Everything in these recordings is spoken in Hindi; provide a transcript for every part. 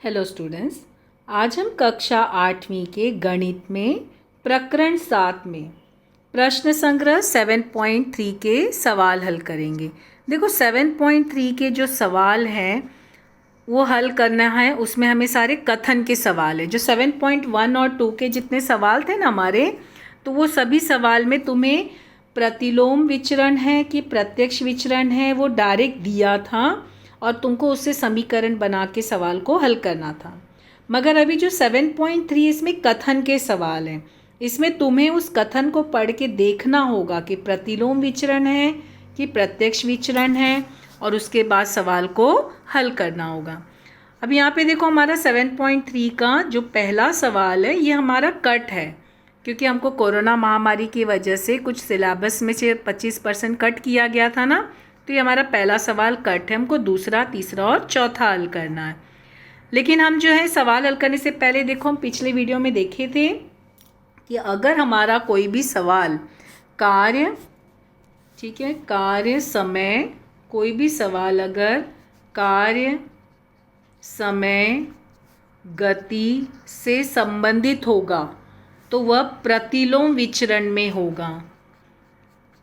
हेलो स्टूडेंट्स, आज हम कक्षा 8वीं के गणित में प्रकरण 7 में प्रश्न संग्रह 7.3 के सवाल हल करेंगे। देखो 7.3 के जो सवाल हैं वो हल करना है। उसमें हमें सारे कथन के सवाल है। जो 7.1 और 2 के जितने सवाल थे ना हमारे, तो वो सभी सवाल में तुम्हें प्रतिलोम विचरण है कि प्रत्यक्ष विचरण है वो डायरेक्ट दिया था और तुमको उससे समीकरण बना के सवाल को हल करना था। मगर अभी जो 7.3 इसमें कथन के सवाल हैं, इसमें तुम्हें उस कथन को पढ़ के देखना होगा कि प्रतिलोम विचरण है कि प्रत्यक्ष विचरण है और उसके बाद सवाल को हल करना होगा। अब यहाँ पे देखो हमारा 7.3 का जो पहला सवाल है ये हमारा कट है, क्योंकि हमको कोरोना महामारी की वजह से कुछ सिलेबस में से 25% कट किया गया था ना, तो ये हमारा पहला सवाल कट है। हमको दूसरा, तीसरा और चौथा हल करना है। लेकिन हम जो है सवाल हल करने से पहले देखो, हम पिछले वीडियो में देखे थे कि अगर हमारा कोई भी सवाल कार्य, ठीक है, कार्य समय, कोई भी सवाल अगर कार्य समय गति से संबंधित होगा तो वह प्रतिलोम विचरण में होगा।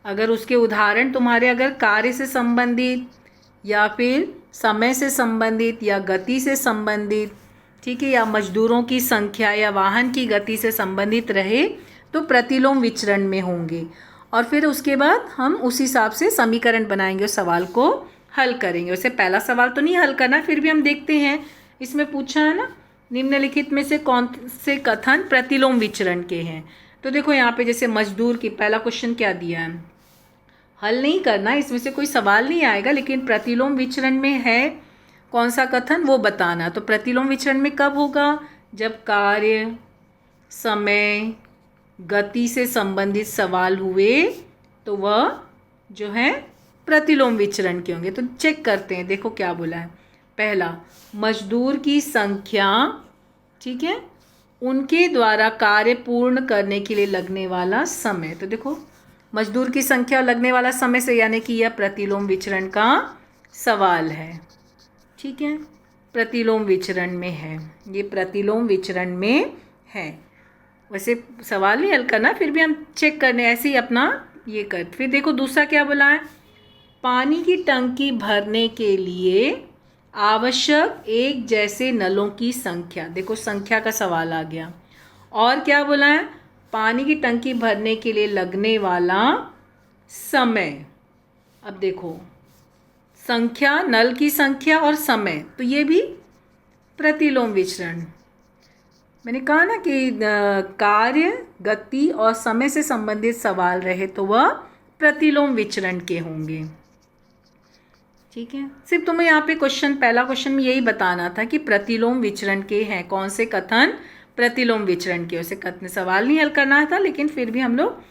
अगर उसके उदाहरण तुम्हारे अगर कार्य से संबंधित या फिर समय से संबंधित या गति से संबंधित, ठीक है, या मजदूरों की संख्या या वाहन की गति से संबंधित रहे तो प्रतिलोम विचरण में होंगे। और फिर उसके बाद हम उस हिसाब से समीकरण बनाएंगे और सवाल को हल करेंगे। वैसे पहला सवाल तो नहीं हल करना, फिर भी हम देखते हैं। इसमें पूछा है ना, निम्नलिखित में से कौन से कथन प्रतिलोम विचरण के हैं। तो देखो यहाँ पे जैसे मजदूर की पहला क्वेश्चन क्या दिया है, हल नहीं करना, इसमें से कोई सवाल नहीं आएगा, लेकिन प्रतिलोम विचरण में है कौन सा कथन वो बताना। तो प्रतिलोम विचरण में कब होगा, जब कार्य समय गति से संबंधित सवाल हुए तो वह जो है प्रतिलोम विचरण के होंगे। तो चेक करते हैं, देखो क्या बोला है। पहला, मजदूर की संख्या, ठीक है, उनके द्वारा कार्य पूर्ण करने के लिए लगने वाला समय। तो देखो मजदूर की संख्या लगने वाला समय से, यानी कि यह प्रतिलोम विचरण का सवाल है, ठीक है, प्रतिलोम विचरण में है, ये प्रतिलोम विचरण में है। वैसे सवाल नहीं हल करना, फिर भी हम चेक करने ऐसे ही अपना ये कर। फिर देखो दूसरा क्या बोला है, पानी की टंकी भरने के लिए आवश्यक एक जैसे नलों की संख्या। देखो संख्या का सवाल आ गया। और क्या बोला है, पानी की टंकी भरने के लिए लगने वाला समय। अब देखो संख्या, नल की संख्या और समय, तो ये भी प्रतिलोम विचरण। मैंने कहा ना कि कार्य गति और समय से संबंधित सवाल रहे तो वह प्रतिलोम विचरण के होंगे, ठीक है। सिर्फ तुम्हें यहाँ पे क्वेश्चन, पहला क्वेश्चन में यही बताना था कि प्रतिलोम विचरण के हैं कौन से कथन प्रतिलोम विचरण के। उसे कथन सवाल नहीं हल करना था, लेकिन फिर भी हम लोग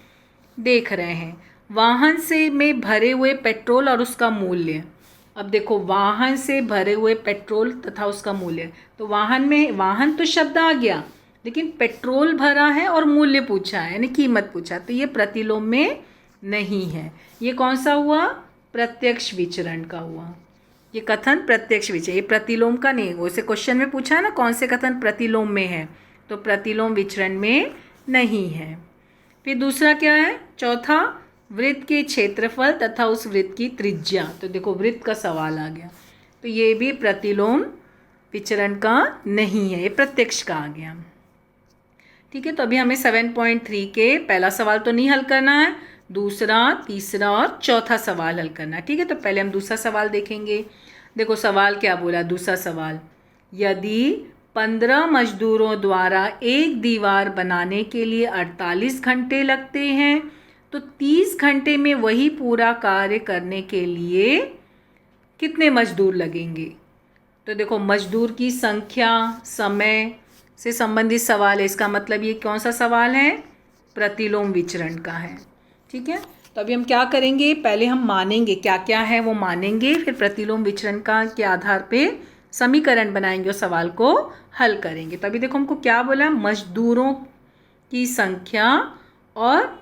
देख रहे हैं। वाहन से में भरे हुए पेट्रोल और उसका मूल्य। अब देखो वाहन से भरे हुए पेट्रोल तथा उसका मूल्य, तो वाहन में, वाहन तो शब्द आ गया, लेकिन पेट्रोल भरा है और मूल्य पूछा है, यानी कीमत पूछा, तो ये प्रतिलोम में नहीं है। ये कौन सा हुआ, प्रत्यक्ष विचरण का हुआ। ये कथन प्रत्यक्ष विचरण, ये प्रतिलोम का नहीं। वैसे क्वेश्चन में पूछा है ना कौन से कथन प्रतिलोम में है, तो प्रतिलोम विचरण में नहीं है। फिर दूसरा क्या है, चौथा, वृत्त के क्षेत्रफल तथा उस वृत्त की त्रिज्या। तो देखो वृत्त का सवाल आ गया, तो ये भी प्रतिलोम विचरण का नहीं है, ये प्रत्यक्ष का आ गया, ठीक है। तो अभी हमें 7.3 के पहला सवाल तो नहीं हल करना है, दूसरा, तीसरा और चौथा सवाल हल करना है, ठीक है। तो पहले हम दूसरा सवाल देखेंगे। देखो सवाल क्या बोला, दूसरा सवाल, यदि 15 मजदूरों द्वारा एक दीवार बनाने के लिए 48 घंटे लगते हैं तो 30 घंटे में वही पूरा कार्य करने के लिए कितने मजदूर लगेंगे। तो देखो मजदूर की संख्या, समय से संबंधित सवाल है, इसका मतलब ये कौन सा सवाल है, प्रतिलोम विचरण का है, ठीक है। तो अभी हम क्या करेंगे, पहले हम मानेंगे क्या क्या है वो मानेंगे, फिर प्रतिलोम विचरण का के आधार पे समीकरण बनाएंगे और सवाल को हल करेंगे। तो अभी देखो हमको क्या बोला, मजदूरों की संख्या और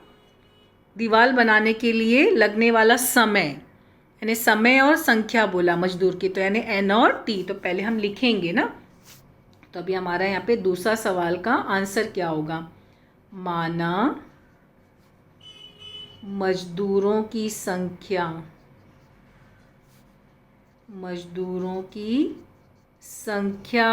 दीवार बनाने के लिए लगने वाला समय, यानी समय और संख्या बोला मजदूर की, तो यानी एन और टी। तो पहले हम लिखेंगे ना, तो अभी हमारा यहाँ पे दूसरा सवाल का आंसर क्या होगा? माना मजदूरों की संख्या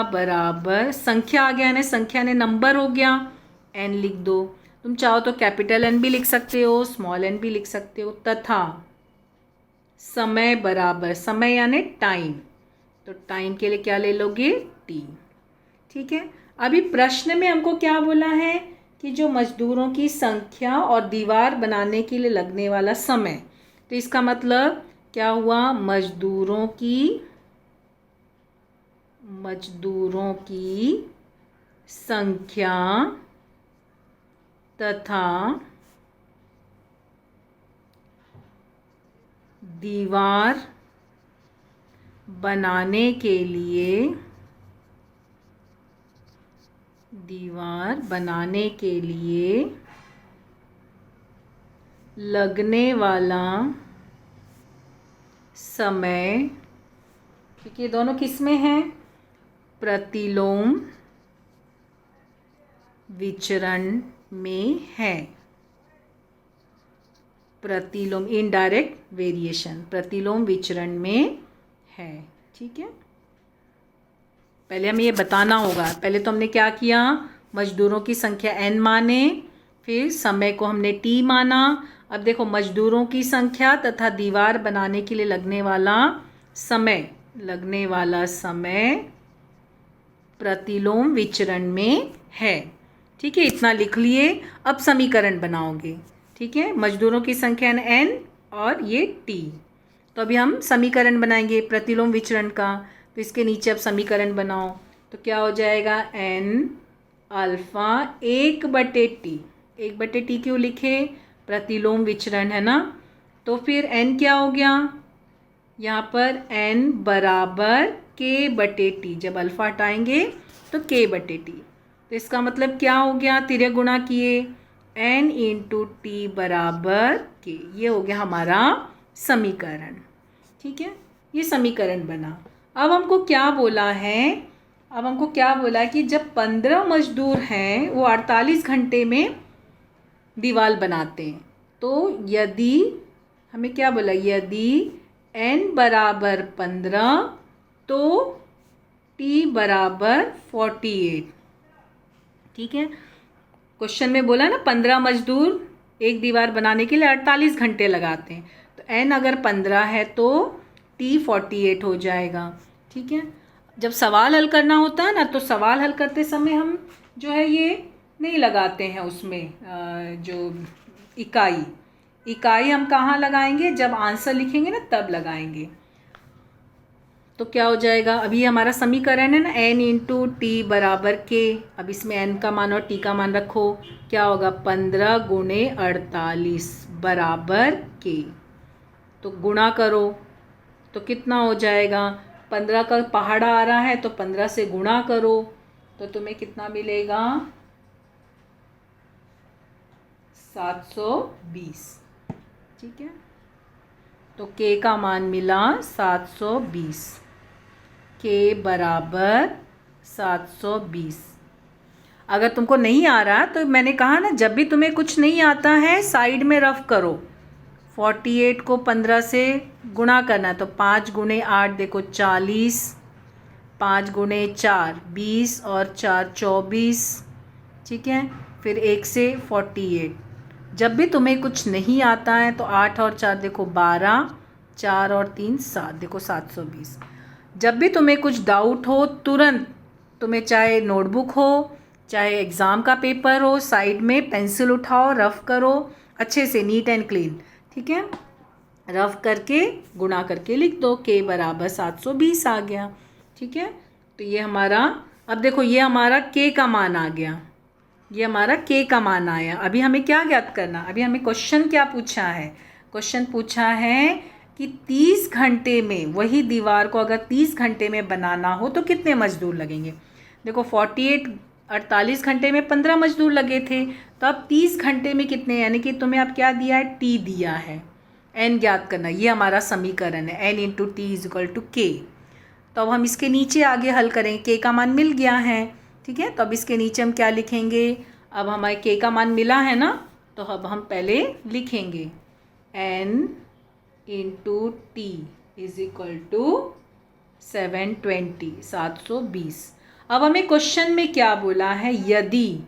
बराबर, संख्या आ गया ना, संख्या ने नंबर हो गया, n लिख दो। तुम चाहो तो कैपिटल N भी लिख सकते हो, स्मॉल n भी लिख सकते हो। तथा समय बराबर, समय यानी टाइम, तो टाइम के लिए क्या ले लोगे? t। ठीक है। अभी प्रश्न में हमको क्या बोला है कि जो मजदूरों की संख्या और दीवार बनाने के लिए लगने वाला समय, तो इसका मतलब क्या हुआ? मजदूरों की संख्या तथा दीवार बनाने के लिए लगने वाला समय, क्योंकि ये दोनों किस में हैं? प्रतिलोम विचरण में है। प्रतिलोम, इनडायरेक्ट वेरिएशन, प्रतिलोम विचरण में है। ठीक है। पहले हमें ये बताना होगा। पहले तो हमने क्या किया? मजदूरों की संख्या n माने, फिर समय को हमने t माना। अब देखो, मजदूरों की संख्या तथा दीवार बनाने के लिए लगने वाला समय प्रतिलोम विचरण में है। ठीक है, इतना लिख लिए। अब समीकरण बनाओगे। ठीक है, मजदूरों की संख्या n और ये t। तो अभी हम समीकरण बनाएंगे प्रतिलोम विचरण का। तो इसके नीचे अब समीकरण बनाओ, तो क्या हो जाएगा? n alpha 1/t। 1/t क्यों लिखे? प्रतिलोम विचरण है ना। तो फिर n क्या हो गया? यहाँ पर n बराबर k/t। जब अल्फ़ा हटाएंगे तो k/t। तो इसका मतलब क्या हो गया? तिर्यक गुणा किए, n × t बराबर k। ये हो गया हमारा समीकरण। ठीक है, ये समीकरण बना। अब हमको क्या बोला है? कि जब 15 मजदूर हैं, वो 48 घंटे में दीवार बनाते हैं, तो यदि हमें क्या बोला? यदि n बराबर 15 तो t बराबर 48। ठीक है, क्वेश्चन में बोला ना 15 मजदूर एक दीवार बनाने के लिए 48 घंटे लगाते हैं, तो n अगर 15 है तो t 48 हो जाएगा। ठीक है, जब सवाल हल करना होता है ना, तो सवाल हल करते समय हम जो है ये नहीं लगाते हैं उसमें जो इकाई हम कहाँ लगाएंगे? जब आंसर लिखेंगे ना तब लगाएंगे। तो क्या हो जाएगा? अभी हमारा समीकरण है ना, n × t बराबर k। अब इसमें n का मान और t का मान रखो, क्या होगा? 15 × 48 बराबर k। तो गुणा करो तो कितना हो जाएगा? 15 का पहाड़ा आ रहा है तो 15 से गुणा करो तो तुम्हें कितना मिलेगा? 720। ठीक है, तो k का मान मिला 720। k बराबर 720। अगर तुमको नहीं आ रहा तो मैंने कहा ना, जब भी तुम्हें कुछ नहीं आता है साइड में रफ करो। 48 को 15 से गुणा करना, तो 5 × 8 देखो 40, 5 × 4 20 और 4 24। ठीक है, फिर 1 से 48। जब भी तुम्हें कुछ नहीं आता है तो 8 और 4 देखो 12, 4 और 3 7, देखो 720। जब भी तुम्हें कुछ डाउट हो, तुरंत तुम्हें चाहे नोटबुक हो चाहे एग्ज़ाम का पेपर हो, साइड में पेंसिल उठाओ, रफ़ करो अच्छे से, नीट एंड क्लीन। ठीक है, रफ़ करके गुणा करके लिख दो, k बराबर 720 आ गया। ठीक है, तो ये हमारा, अब देखो ये हमारा k का मान आ गया, ये हमारा k का मान आया। अभी हमें क्या ज्ञात करना? अभी हमें क्वेश्चन क्या पूछा है? क्वेश्चन पूछा है कि 30 घंटे में, वही दीवार को अगर 30 घंटे में बनाना हो तो कितने मजदूर लगेंगे? देखो 48 घंटे में 15 मजदूर लगे थे, तो अब 30 घंटे में कितने, यानी कि तुम्हें अब क्या दिया है? t दिया है, n ज्ञात करना। ये हमारा समीकरण है, n × t = k। तो अब हम इसके नीचे आगे हल करेंगे, के का मान मिल गया है, ठीक है। तो अब इसके नीचे हम क्या लिखेंगे, अब हमारे के का मान मिला है ना, तो अब हम पहले लिखेंगे n into t is equal to 720 720। अब हमें क्वेश्चन में क्या बोला है, यदि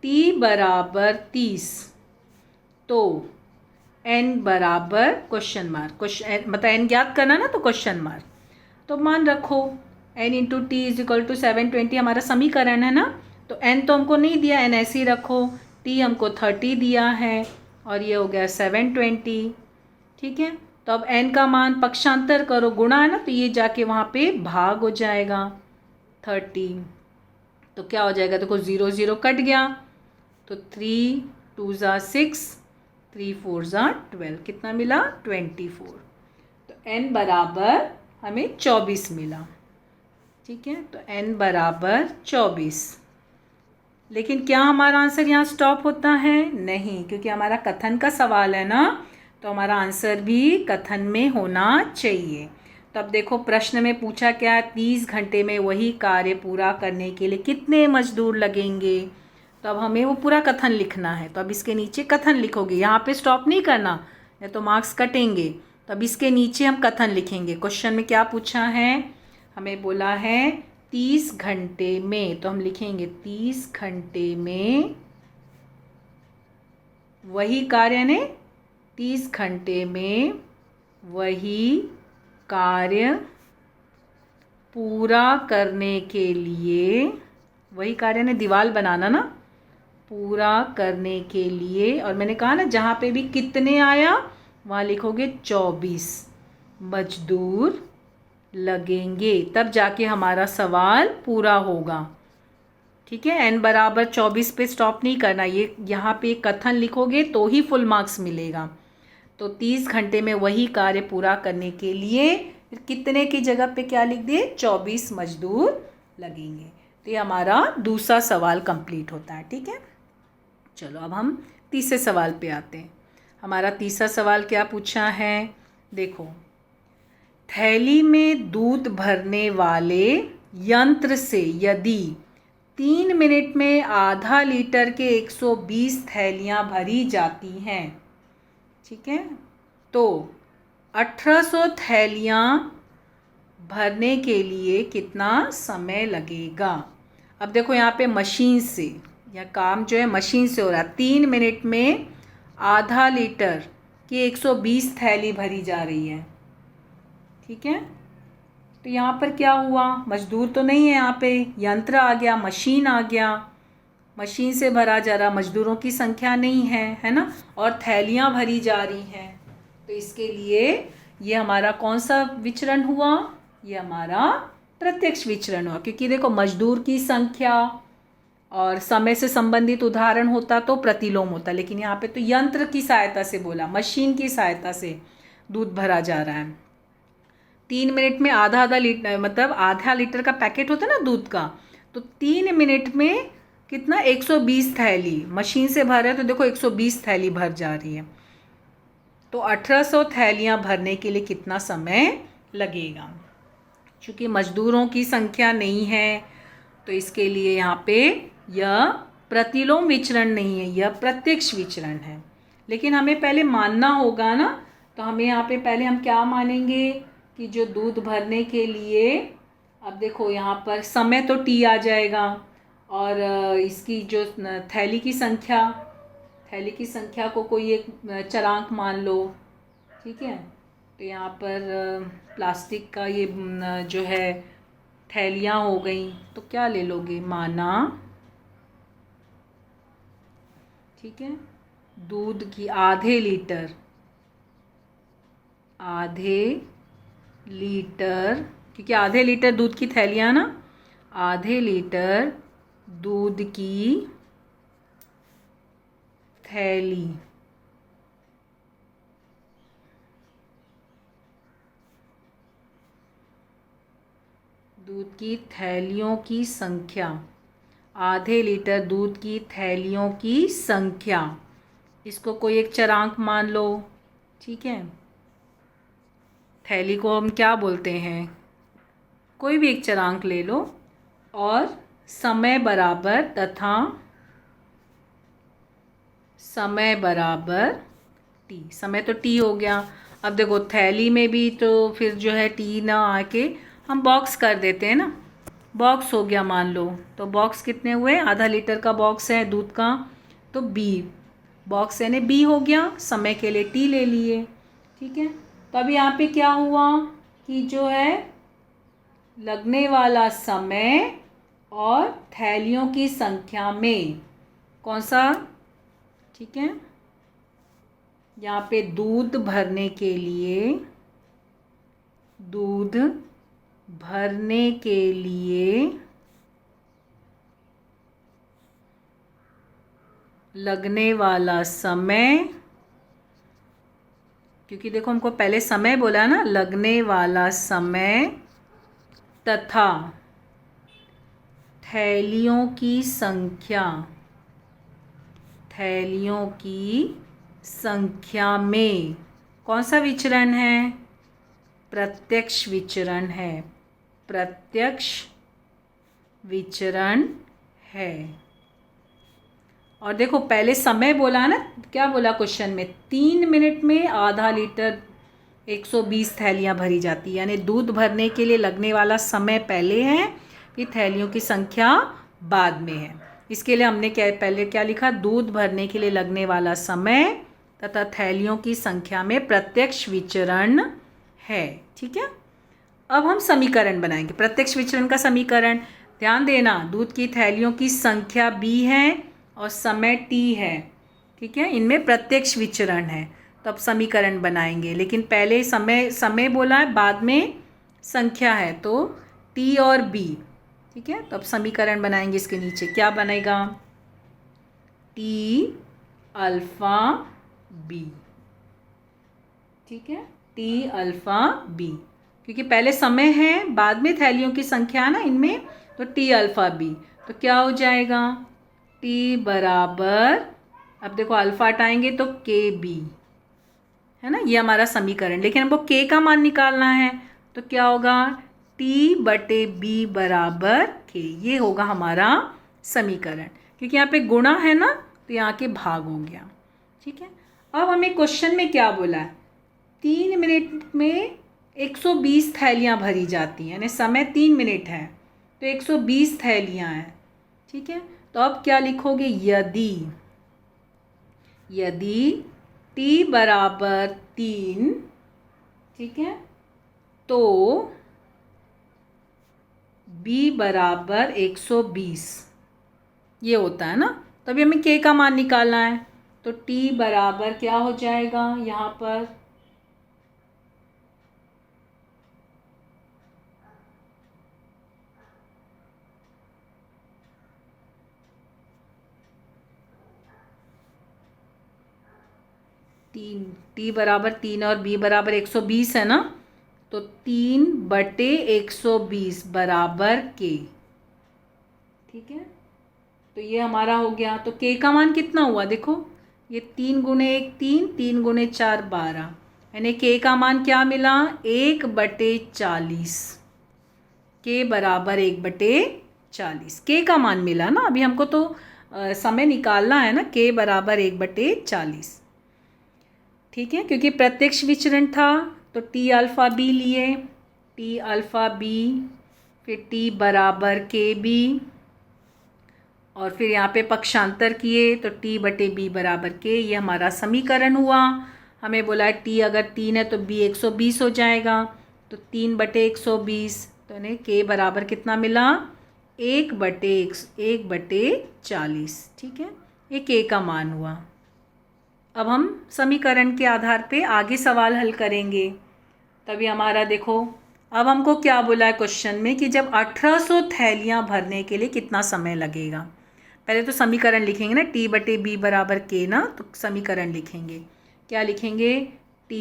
t बराबर 30 तो n बराबर क्वेश्चन मार्क, क्वेश्चन मतलब n ज्ञात करना ना, तो क्वेश्चन मार्क। तो मान रखो n into t is equal to 720 हमारा समीकरण है ना, तो n तो हमको नहीं दिया, n ऐसे ही रखो, t हमको 30 दिया है और ये हो गया 720, ठीक है। तो अब n का मान पक्षांतर करो, गुणा है ना, तो ये जाके वहाँ पे भाग हो जाएगा 30, तो क्या हो जाएगा, देखो 0 0 कट गया, तो 3 2 ज़ा 6 3 4 ज़ा 12, कितना मिला 24। तो n बराबर हमें 24 मिला, ठीक है। तो n बराबर 24। लेकिन क्या हमारा आंसर यहाँ स्टॉप होता है, नहीं, क्योंकि हमारा कथन का सवाल है ना, तो हमारा आंसर भी कथन में होना चाहिए। तो अब देखो प्रश्न में पूछा क्या है, 30 घंटे में वही कार्य पूरा करने के लिए कितने मजदूर लगेंगे। तो अब हमें वो पूरा कथन लिखना है, तो अब इसके नीचे कथन लिखोगे, यहाँ पे स्टॉप नहीं करना, नहीं तो मार्क्स कटेंगे। तो अब इसके नीचे हम कथन लिखेंगे। क्वेश्चन में क्या पूछा है, हमें बोला है 30 घंटे में, तो हम लिखेंगे 30 घंटे में वही कार्य, यानी 30 घंटे में वही कार्य पूरा करने के लिए, वही कार्य ने दीवार बनाना ना, पूरा करने के लिए, और मैंने कहा ना जहाँ पे भी कितने आया वहाँ लिखोगे 24 मजदूर लगेंगे, तब जाके हमारा सवाल पूरा होगा, ठीक है। n बराबर 24 पे स्टॉप नहीं करना, ये यहाँ पे कथन लिखोगे तो ही फुल मार्क्स मिलेगा। तो 30 घंटे में वही कार्य पूरा करने के लिए फिर कितने की जगह पे क्या लिख दिए, 24 मजदूर लगेंगे। तो ये हमारा दूसरा सवाल कंप्लीट होता है, ठीक है। चलो अब हम तीसरे सवाल पे आते हैं। हमारा तीसरा सवाल क्या पूछा है, देखो, थैली में दूध भरने वाले यंत्र से यदि 3 मिनट में आधा लीटर के 120 थैलियाँ भरी जाती हैं, ठीक है, तो 1800 थैलियाँ भरने के लिए कितना समय लगेगा। अब देखो यहाँ पे मशीन से, यह काम जो है मशीन से हो रहा है, 3 मिनट में आधा लीटर की 120 थैली भरी जा रही है, ठीक है। तो यहाँ पर क्या हुआ, मजदूर तो नहीं है, यहाँ पे यंत्र आ गया, मशीन आ गया, मशीन से भरा जा रहा, मजदूरों की संख्या नहीं है, है ना, और थैलियाँ भरी जा रही हैं। तो इसके लिए ये हमारा कौन सा विचरण हुआ, ये हमारा प्रत्यक्ष विचरण हुआ, क्योंकि देखो मजदूर की संख्या और समय से संबंधित उदाहरण होता तो प्रतिलोम होता, लेकिन यहाँ पे तो यंत्र की सहायता से बोला, मशीन की सहायता से दूध भरा जा रहा है। 3 मिनट में आधा लीटर, मतलब आधा लीटर का पैकेट होता है ना दूध का, तो 3 मिनट में कितना 120 थैली मशीन से भर रहे हैं, तो देखो 120 थैली भर जा रही है, तो 1800 थैलियाँ भरने के लिए कितना समय लगेगा। चूँकि मजदूरों की संख्या नहीं है, तो इसके लिए यहाँ पे यह प्रतिलोम विचरण नहीं है, यह प्रत्यक्ष विचरण है। लेकिन हमें पहले मानना होगा ना, तो हमें यहाँ पे पहले हम क्या मानेंगे कि जो दूध भरने के लिए, अब देखो यहाँ पर समय तो टी आ जाएगा, और इसकी जो थैली की संख्या को कोई एक चरांक मान लो, ठीक है। तो यहाँ पर प्लास्टिक का ये जो है थैलियाँ हो गई, तो क्या ले लोगे, माना, ठीक है, दूध की आधे लीटर, क्योंकि आधे लीटर दूध की थैलियाँ ना, आधे लीटर दूध की थैली, दूध की थैलियों की संख्या, आधे लीटर दूध की थैलियों की संख्या, इसको कोई एक चरांक मान लो, ठीक है। थैली को हम क्या बोलते हैं, कोई भी एक चरांक ले लो, और समय बराबर तथा समय बराबर टी। समय तो टी हो गया। अब देखो थैली में भी तो फिर जो है टी ना आके हम बॉक्स कर देते हैं ना, बॉक्स हो गया मान लो। तो बॉक्स कितने हुए, आधा लीटर का बॉक्स है दूध का, तो बी बॉक्स यानी बी हो गया, समय के लिए टी ले लिए। ठीक है, तो अब यहाँ पे क्या हुआ कि जो है लगने वाला समय और थैलियों की संख्या में कौन सा, ठीक है, यहाँ पे दूध भरने के लिए, दूध भरने के लिए लगने वाला समय, क्योंकि देखो हमको पहले समय बोला ना, लगने वाला समय तथा थैलियों की संख्या, थैलियों की संख्या में कौन सा विचरण है, प्रत्यक्ष विचरण है, प्रत्यक्ष विचरण है। और देखो पहले समय बोला ना, क्या बोला क्वेश्चन में, 3 मिनट में आधा लीटर 120 थैलियाँ भरी जाती, यानी दूध भरने के लिए लगने वाला समय पहले है, कि थैलियों की संख्या बाद में है। इसके लिए हमने क्या पहले क्या लिखा, दूध भरने के लिए लगने वाला समय तथा थैलियों की संख्या में प्रत्यक्ष विचरण है। ठीक है, अब हम समीकरण बनाएंगे, प्रत्यक्ष विचरण का समीकरण। ध्यान देना, दूध की थैलियों की संख्या b है और समय t है। ठीक है, इनमें प्रत्यक्ष विचरण है, तो अब समीकरण बनाएंगे। लेकिन पहले समय बोला है, बाद में संख्या है, तो t और b। ठीक है, तो अब समीकरण बनाएंगे। इसके नीचे क्या बनेगा, t अल्फ़ा b। ठीक है, t अल्फ़ा b, क्योंकि पहले समय है, बाद में थैलियों की संख्या है ना इनमें, तो t अल्फ़ा b। तो क्या हो जाएगा, t बराबर, अब देखो अल्फ़ा हटाएंगे तो के बी, है ना, ये हमारा समीकरण। लेकिन हमको k का मान निकालना है, तो क्या होगा, t बटे b बराबर k, ये होगा हमारा समीकरण। क्योंकि यहाँ पे गुणा है ना, तो यहाँ के भाग हो गया। ठीक है, अब हमें क्वेश्चन में क्या बोला है, 3 मिनट में 120 थैलियाँ भरी जाती हैं, यानी समय 3 मिनट है, तो 120 थैलियाँ हैं। ठीक है, तो अब क्या लिखोगे, यदि t बराबर 3, ठीक है, तो b बराबर 120, ये होता है ना। तो अभी हमें k का मान निकालना है, तो t बराबर क्या हो जाएगा, यहाँ पर t बराबर 3 और b बराबर 120 है ना, तो 3 बटे 120 बराबर k। ठीक है, तो ये हमारा हो गया। तो k का मान कितना हुआ, देखो ये 3 गुणे 1 3, 3 गुणे 4 12, यानी k का मान क्या मिला, 1/40। k बराबर 1/40 k का मान मिला ना। अभी हमको तो समय निकालना है ना, k बराबर 1/40। ठीक है, क्योंकि प्रत्यक्ष विचरण था, तो t अल्फ़ा b लिए, t अल्फ़ा b, फिर t बराबर के बी, और फिर यहाँ पे पक्षांतर किए, तो t बटे b बराबर k, ये हमारा समीकरण हुआ। हमें बोला है t अगर 3 है तो b 120 हो जाएगा, तो 3 बटे 120, तो इन्हें k बराबर कितना मिला, 1/40। ठीक है, ये k का मान हुआ। अब हम समीकरण के आधार पे आगे सवाल हल करेंगे। तभी हमारा देखो, अब हमको क्या बोला है क्वेश्चन में कि जब 1800 थैलियाँ भरने के लिए कितना समय लगेगा। पहले तो समीकरण लिखेंगे ना, t बटे b बराबर k ना, तो समीकरण लिखेंगे, क्या लिखेंगे, t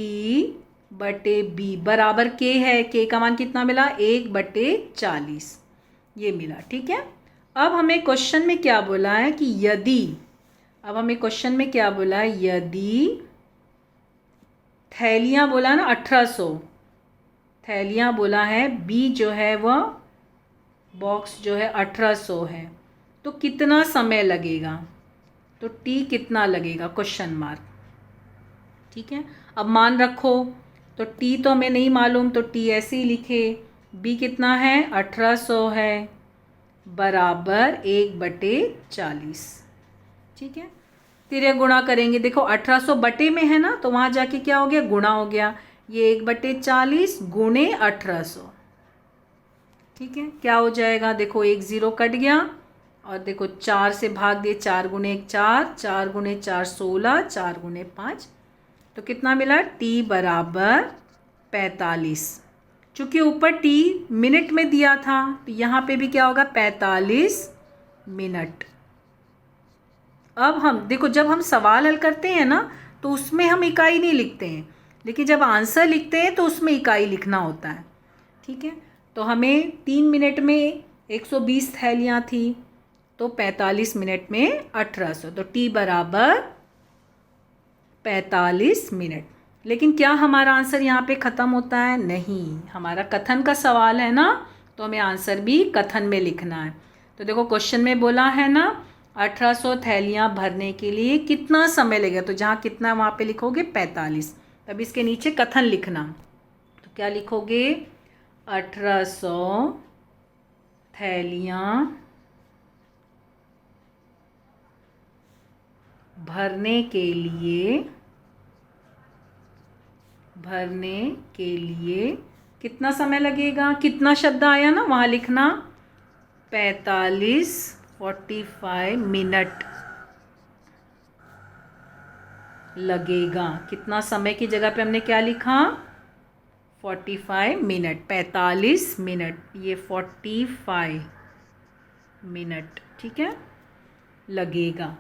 बटे b बराबर k है, k का मान कितना मिला, 1/40, ये मिला। ठीक है, अब हमें क्वेश्चन में क्या बोला है कि यदि थैलियाँ बोला ना 1800, थैलियाँ बोला है, बी जो है वह बॉक्स जो है 1800 है, तो कितना समय लगेगा, तो टी कितना लगेगा, क्वेश्चन मार्क। ठीक है, अब मान रखो, तो टी तो हमें नहीं मालूम, तो टी ऐसे ही लिखे, बी कितना है 1800 है, बराबर 1/40। ठीक है, फिर ये गुणा करेंगे, देखो 1800 बटे में है ना, तो वहाँ जाके क्या हो गया, गुणा हो गया, ये 1/40 गुणे 1800। ठीक है, क्या हो जाएगा, देखो 1 0 कट गया, और देखो 4 से भाग दिए, 4 गुणे 1 4, 4 गुणे 4 16, 4 गुणे 5, तो कितना मिला, टी बराबर 45। चूँकि ऊपर टी मिनट में दिया था, तो यहाँ पे भी क्या होगा, 45 मिनट। अब हम देखो, जब हम सवाल हल करते हैं ना, तो उसमें हम इकाई नहीं लिखते हैं, लेकिन जब आंसर लिखते हैं तो उसमें इकाई लिखना होता है। ठीक है, तो हमें 3 मिनट में 120 थैलियाँ थी, तो 45 मिनट में 1800, तो टी बराबर 45 मिनट। लेकिन क्या हमारा आंसर यहाँ पे ख़त्म होता है, नहीं, हमारा कथन का सवाल है ना, तो हमें आंसर भी कथन में लिखना है। तो देखो क्वेश्चन में बोला है ना, 1800 थैलियाँ भरने के लिए कितना समय लगेगा, तो जहाँ कितना वहाँ पे लिखोगे 45, तब इसके नीचे कथन लिखना, तो क्या लिखोगे, 1800 थैलियाँ भरने के लिए कितना समय लगेगा, कितना शब्द आया ना, वहाँ लिखना 45 मिनट लगेगा। कितना समय की जगह पे हमने क्या लिखा, 45 मिनट, 45 मिनट, ये 45 मिनट, ठीक है, लगेगा।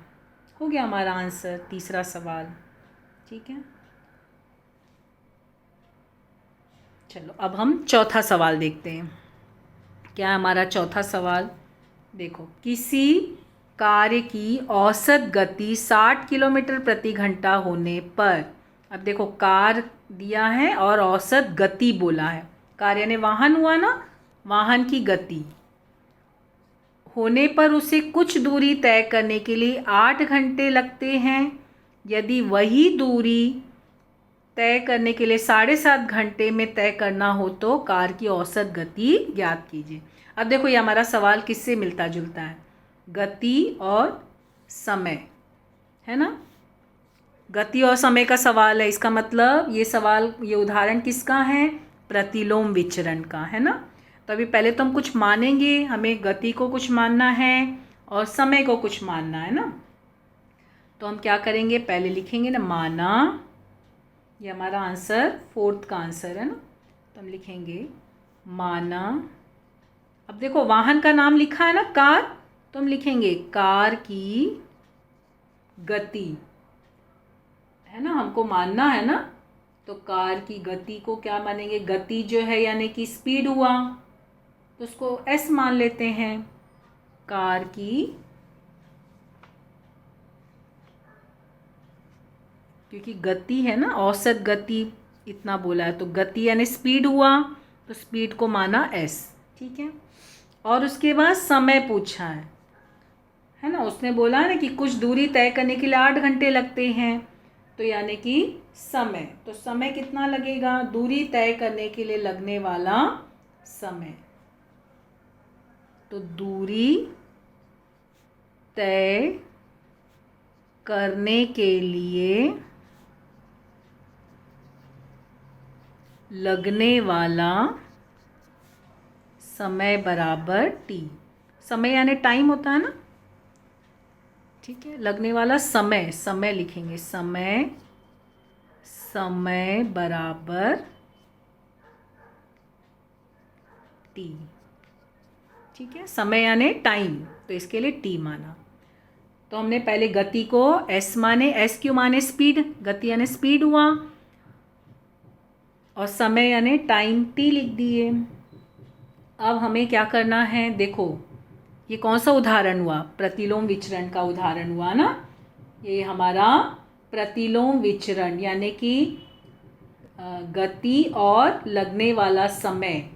हो गया हमारा आंसर, तीसरा सवाल। ठीक है, चलो अब हम चौथा सवाल देखते हैं। क्या है हमारा चौथा सवाल, देखो, किसी कार्य की औसत गति 60 किलोमीटर प्रति घंटा होने पर, अब देखो कार दिया है और औसत गति बोला है, कार यानी वाहन हुआ ना, वाहन की गति होने पर उसे कुछ दूरी तय करने के लिए 8 घंटे लगते हैं। यदि वही दूरी तय करने के लिए 7.5 घंटे में तय करना हो तो कार की औसत गति ज्ञात कीजिए। अब देखो ये हमारा सवाल किससे मिलता जुलता है, गति और समय, है ना, गति और समय का सवाल है। इसका मतलब ये सवाल, ये उदाहरण किसका है, प्रतिलोम विचरण का, है ना। तो अभी पहले तो हम कुछ मानेंगे, हमें गति को कुछ मानना है और समय को कुछ मानना है ना। तो हम क्या करेंगे, पहले लिखेंगे ना माना, ये हमारा आंसर 4th का आंसर है ना, तो हम लिखेंगे माना। अब देखो वाहन का नाम लिखा है ना कार, तो हम लिखेंगे कार की गति, है ना, हमको मानना है ना, तो कार की गति को क्या मानेंगे, गति जो है यानी कि स्पीड हुआ, तो उसको एस मान लेते हैं, कार की, क्योंकि गति है ना, औसत गति इतना बोला है, तो गति यानी स्पीड हुआ, तो स्पीड को माना एस। ठीक है, और उसके बाद समय पूछा है ना, उसने बोला है ना कि कुछ दूरी तय करने के लिए 8 घंटे लगते हैं, तो यानी कि समय, तो समय कितना लगेगा, दूरी तय करने के लिए लगने वाला समय, तो दूरी तय करने के लिए लगने वाला समय बराबर टी, समय यानी टाइम होता है ना, ठीक है, लगने वाला समय, समय लिखेंगे, समय बराबर टी। ठीक है, समय यानी टाइम, तो इसके लिए टी माना। तो हमने पहले गति को एस माने, एस क्यों माने, स्पीड, गति यानी स्पीड हुआ, और समय यानी टाइम टी लिख दिए। अब हमें क्या करना है, देखो ये कौन सा उदाहरण हुआ, प्रतिलोम विचरण का उदाहरण हुआ ना, ये हमारा प्रतिलोम विचरण यानी कि गति और लगने वाला समय,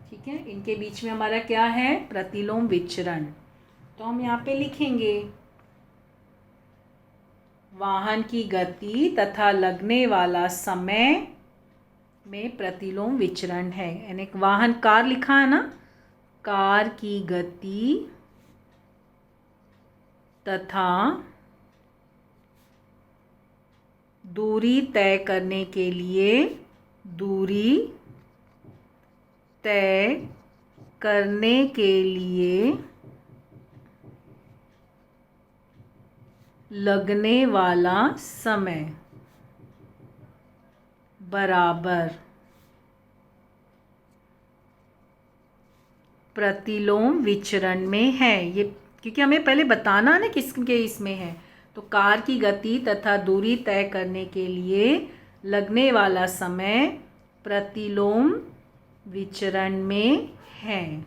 ठीक है, इनके बीच में हमारा क्या है, प्रतिलोम विचरण। तो हम यहाँ पे लिखेंगे वाहन की गति तथा लगने वाला समय में प्रतिलोम विचरण है। यानी वाहन कार लिखा है ना, कार की गति तथा दूरी तय करने के लिए लगने वाला समय बराबर प्रतिलोम विचरण में है। ये क्योंकि हमें पहले बताना ना किसके इसमें है, तो कार की गति तथा दूरी तय करने के लिए लगने वाला समय प्रतिलोम विचरण में है।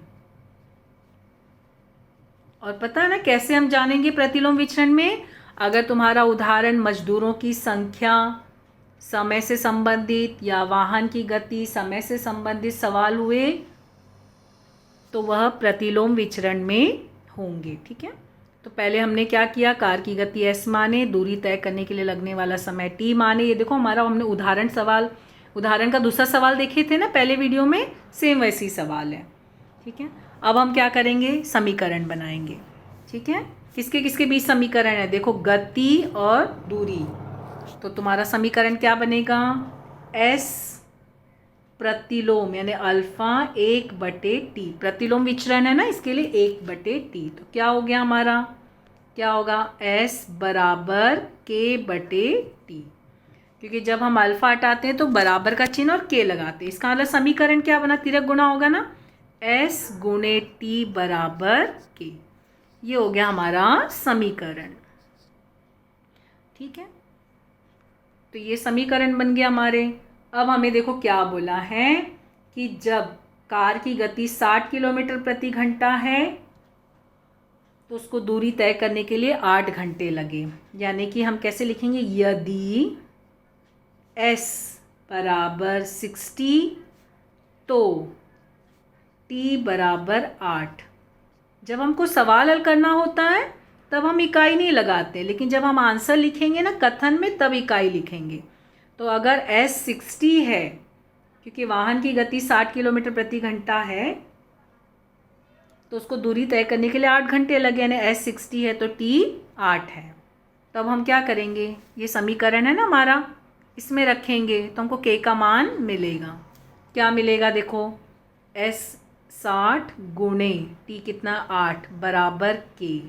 और पता है ना कैसे हम जानेंगे प्रतिलोम विचरण में, अगर तुम्हारा उदाहरण मजदूरों की संख्या समय से संबंधित या वाहन की गति समय से संबंधित सवाल हुए तो वह प्रतिलोम विचरण में होंगे, ठीक है। तो पहले हमने क्या किया, कार की गति s माने, दूरी तय करने के लिए लगने वाला समय t माने। ये देखो हमारा हमने उदाहरण का दूसरा सवाल देखे थे ना पहले वीडियो में, सेम वैसी सवाल है, ठीक है। अब हम क्या करेंगे, समीकरण बनाएंगे, ठीक है। किसके किसके बीच समीकरण है, देखो गति और दूरी। तो तुम्हारा समीकरण क्या बनेगा, s प्रतिलोम यानी अल्फा 1/t, प्रतिलोम विचरण है ना, इसके लिए 1/t। तो क्या हो गया हमारा, क्या होगा, s बराबर k/t, क्योंकि जब हम अल्फा हटाते हैं तो बराबर का चिन्ह और k लगाते हैं। इसका मतलब समीकरण क्या बना, तिरक गुणा होगा ना, s गुणे t बराबर k। ये हो गया हमारा समीकरण, ठीक है। तो ये समीकरण बन गया हमारे। अब हमें देखो क्या बोला है कि जब कार की गति 60 किलोमीटर प्रति घंटा है तो उसको दूरी तय करने के लिए 8 घंटे लगे। यानी कि हम कैसे लिखेंगे, यदि s बराबर 60 तो t बराबर 8। जब हमको सवाल हल करना होता है तब हम इकाई नहीं लगाते, लेकिन जब हम आंसर लिखेंगे ना कथन में तब इकाई लिखेंगे। तो अगर s 60 है, क्योंकि वाहन की गति 60 किलोमीटर प्रति घंटा है, तो उसको दूरी तय करने के लिए 8 घंटे लगे, यानी s 60 है तो t 8 है। तब हम क्या करेंगे, ये समीकरण है ना हमारा, इसमें रखेंगे तो हमको k का मान मिलेगा। क्या मिलेगा, देखो s 60 गुणे t कितना 8 बराबर k।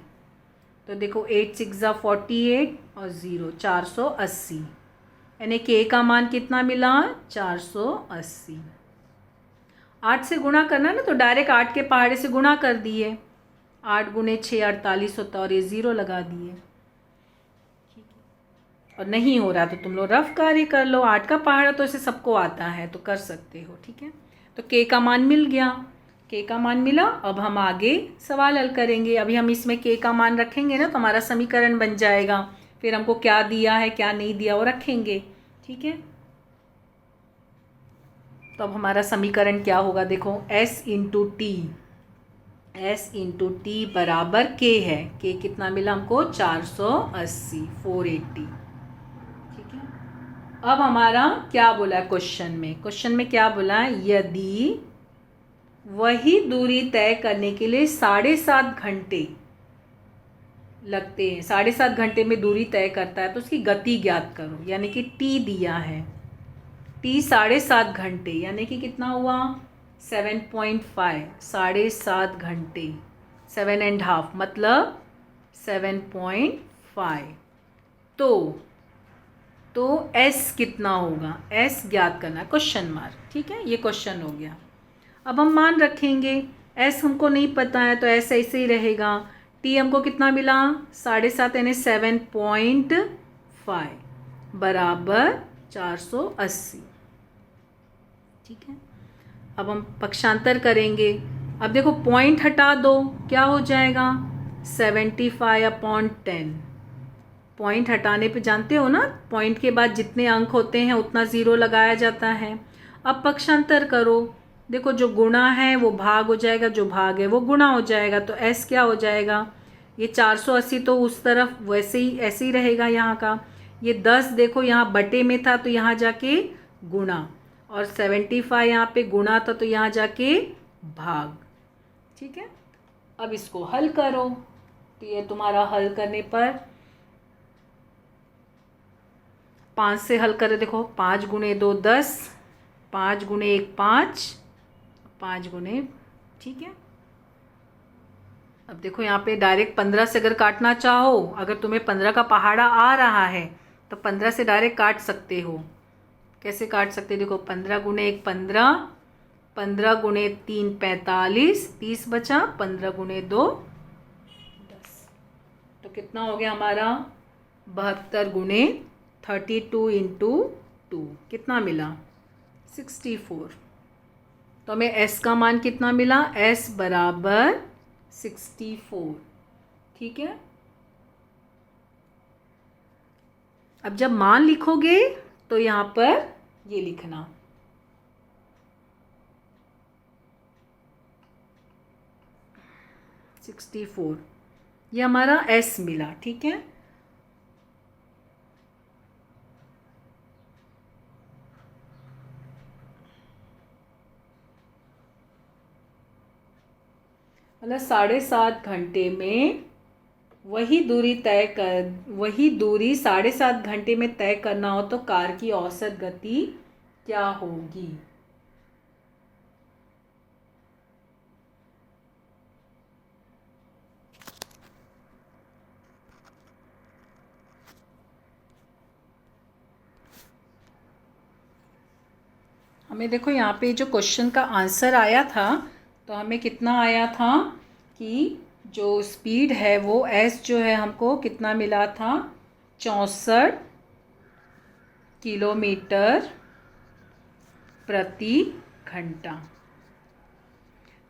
तो देखो 8 6 48 और 0 480, यानी k का मान कितना मिला, 480। 8 से गुणा करना ना, तो डायरेक्ट 8 के पहाड़े से गुणा कर दिए, 8 गुणे 6 48 होता और ये 0 लगा दिए, ठीक है। और नहीं हो रहा तो तुम लोग रफ कार्य कर लो, 8 का पहाड़ा तो इसे सबको आता है तो कर सकते हो, ठीक है। तो k का मान मिल गया, k का मान मिला। अब हम आगे सवाल हल करेंगे। अभी हम इसमें k का मान रखेंगे ना तो हमारा समीकरण बन जाएगा, फिर हमको क्या दिया है क्या नहीं दिया वो रखेंगे, ठीक है। तो अब हमारा समीकरण क्या होगा, देखो s इंटू टी बराबर k है, k कितना मिला हमको 480 480, ठीक है। अब हमारा क्या बोला है क्वेश्चन में क्या बोला है, यदि वही दूरी तय करने के लिए 7.5 घंटे लगते हैं, 7.5 घंटे में दूरी तय करता है तो उसकी गति ज्ञात करो। यानी कि t दिया है, t 7.5 घंटे, यानी कि कितना हुआ 7.5, 7.5 घंटे 7.5 मतलब 7.5। तो s कितना होगा, s ज्ञात करना है, क्वेश्चन मार्क, ठीक है। ये क्वेश्चन हो गया। अब हम मान रखेंगे, s हमको नहीं पता है तो s ऐसे ही रहेगा। t हमको कितना मिला 7.5 यानी 7.5 बराबर 480, ठीक है। अब हम पक्षांतर करेंगे। अब देखो पॉइंट हटा दो, क्या हो जाएगा 75/10, पॉइंट हटाने पे जानते हो ना, पॉइंट के बाद जितने अंक होते हैं उतना ज़ीरो लगाया जाता है। अब पक्षांतर करो, देखो जो गुणा है वो भाग हो जाएगा, जो भाग है वो गुणा हो जाएगा, तो s क्या हो जाएगा, ये 480 तो उस तरफ वैसे ही ऐसे ही रहेगा यहाँ का। ये 10 देखो यहाँ बटे में था तो यहाँ जाके गुणा, और 75 यहाँ पे गुणा था तो यहाँ जाके भाग। ठीक है, अब इसको हल करो, तो ये तुम्हारा हल करने पर 5 से हल करें, देखो 5 गुणे 2 10, 5 गुणे 1 5, 5 गुणे, ठीक है। अब देखो यहाँ पे डायरेक्ट 15 से अगर काटना चाहो, अगर तुम्हें 15 का पहाड़ा आ रहा है तो 15 से डायरेक्ट काट सकते हो। कैसे काट सकते हो, देखो 15 गुणे 1 15, 15 गुणे 3 45, 30 बचा, 15 गुणे 2 10, तो कितना हो गया हमारा 72 गुणे 32 इंटू 2, कितना मिला 64। तो हमें s का मान कितना मिला, s बराबर 64। ठीक है, अब जब मान लिखोगे तो यहाँ पर ये लिखना, $64, ये हमारा s मिला। ठीक है, मतलब 7.5 घंटे में वही दूरी 7.5 घंटे में तय करना हो तो कार की औसत गति क्या होगी। हमें देखो यहाँ पे जो क्वेश्चन का आंसर आया था, तो हमें कितना आया था कि जो स्पीड है वो s जो है हमको कितना मिला था, 64 किलोमीटर प्रति घंटा।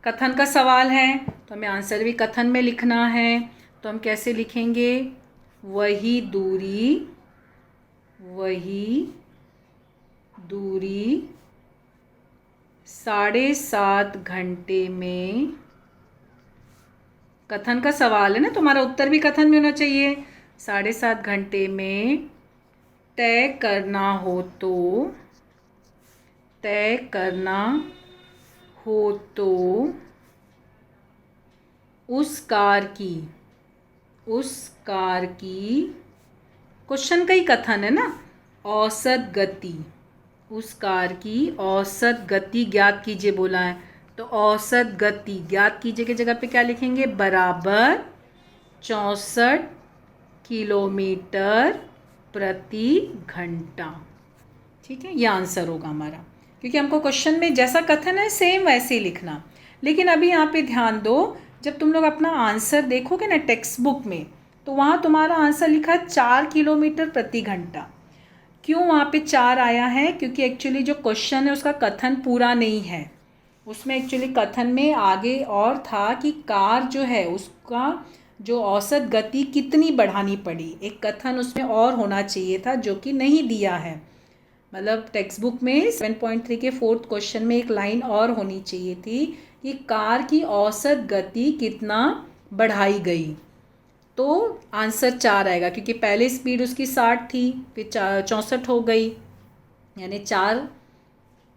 कथन का सवाल है तो हमें आंसर भी कथन में लिखना है, तो हम कैसे लिखेंगे, वही दूरी 7.5 घंटे में, कथन का सवाल है ना, तुम्हारा उत्तर भी कथन में होना चाहिए। 7.5 घंटे में तय करना हो तो उस कार की क्वेश्चन का ही कथन है ना, औसत गति, उस कार की औसत गति ज्ञात कीजिए बोला है, तो औसत गति ज्ञात कीजिए की जगह पे क्या लिखेंगे, बराबर 64 किलोमीटर प्रति घंटा। ठीक है, ये आंसर होगा हमारा, क्योंकि हमको क्वेश्चन में जैसा कथन है सेम वैसे ही लिखना। लेकिन अभी यहाँ पे ध्यान दो, जब तुम लोग अपना आंसर देखोगे ना टेक्स्ट बुक में, तो वहाँ तुम्हारा आंसर लिखा है 4 किलोमीटर प्रति घंटा। क्यों वहाँ पे 4 आया है, क्योंकि एक्चुअली जो क्वेश्चन है उसका कथन पूरा नहीं है, उसमें एक्चुअली कथन में आगे और था कि कार जो है उसका जो औसत गति कितनी बढ़ानी पड़ी, एक कथन उसमें और होना चाहिए था जो कि नहीं दिया है। मतलब टेक्स्ट बुक में 7.3 के 4th क्वेश्चन में एक लाइन और होनी चाहिए थी कि कार की औसत गति कितना बढ़ाई गई, तो आंसर 4 आएगा, क्योंकि पहले स्पीड उसकी 60 थी, फिर 64 हो गई, यानी 4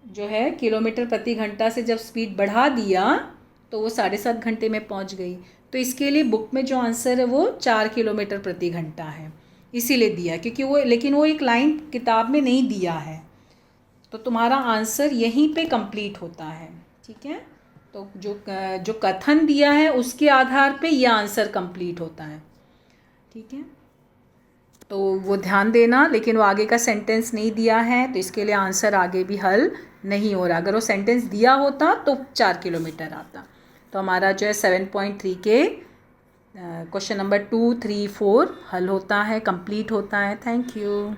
जो है किलोमीटर प्रति घंटा से जब स्पीड बढ़ा दिया तो वो 7.5 घंटे में पहुंच गई। तो इसके लिए बुक में जो आंसर है वो 4 किलोमीटर प्रति घंटा है, इसीलिए दिया, क्योंकि लेकिन वो एक लाइन किताब में नहीं दिया है, तो तुम्हारा आंसर यहीं पे कंप्लीट होता है। ठीक है, तो जो कथन दिया है उसके आधार पे यह आंसर कंप्लीट होता है। ठीक है, तो वो ध्यान देना, लेकिन वो आगे का सेंटेंस नहीं दिया है तो इसके लिए आंसर आगे भी हल नहीं हो रहा। अगर वो सेंटेंस दिया होता तो 4 किलोमीटर आता। तो हमारा जो है 7.3 के क्वेश्चन नंबर 2, 3, 4 हल होता है, कंप्लीट होता है। Thank you.